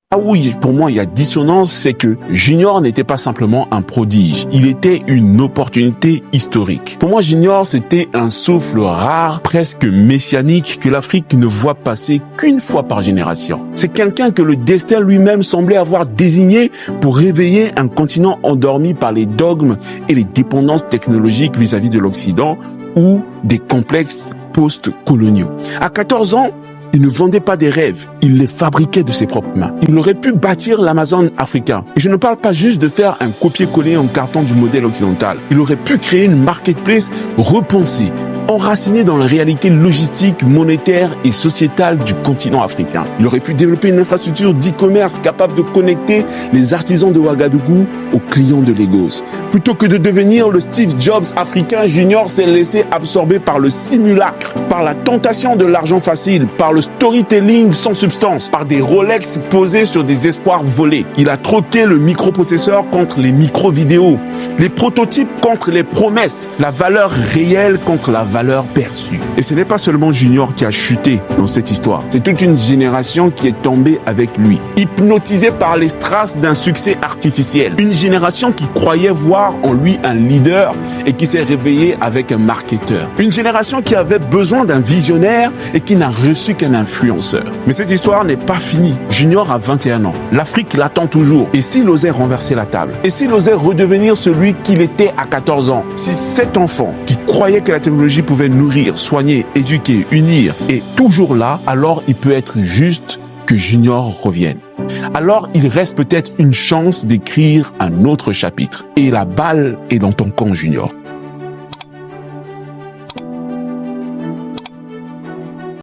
Ah oui, pour moi, il y a dissonance, c'est que Junior n'était pas simplement un prodige, il était une opportunité historique. Pour moi, Junior, c'était un souffle rare, presque messianique, que l'Afrique ne voit passer qu'une fois par génération. C'est quelqu'un que le destin lui-même semblait avoir désigné pour réveiller un continent endormi par les dogmes et les dépendances technologiques vis-à-vis de l'Occident ou des complexes post-coloniaux. À 14 ans, il ne vendait pas des rêves, il les fabriquait de ses propres mains. Il aurait pu bâtir l'Amazon africain. Et je ne parle pas juste de faire un copier-coller en carton du modèle occidental. Il aurait pu créer une marketplace repensée, enracinée dans la réalité logistique, monétaire et sociétale du continent africain. Il aurait pu développer une infrastructure d'e-commerce capable de connecter les artisans de Ouagadougou aux clients de Lagos. Plutôt que de devenir le Steve Jobs africain, Junior s'est laissé absorber par le simulacre, par la tentation de l'argent facile, par le storytelling sans substance, par des Rolex posés sur des espoirs volés. Il a troqué le microprocesseur contre les micro-vidéos, les prototypes contre les promesses, la valeur réelle contre la valeur perçue. Et ce n'est pas seulement Junior qui a chuté dans cette histoire. C'est toute une génération qui est tombée avec lui, hypnotisée par les strass d'un succès artificiel. Une génération qui croyait voir en lui un leader et qui s'est réveillée avec un marketeur. Une génération qui avait besoin d'un visionnaire et qui n'a reçu qu'un influenceur. Mais cette histoire n'est pas finie. Junior a 21 ans. L'Afrique l'attend toujours. Et s'il osait renverser la table? Et s'il osait redevenir celui qu'il était à 14 ans? Si cet enfant qui croyait que la technologie pouvait nourrir, soigner, éduquer, unir est toujours là, alors il peut être juste que Junior revienne. Alors il reste peut-être une chance d'écrire un autre chapitre. Et la balle est dans ton camp, Junior.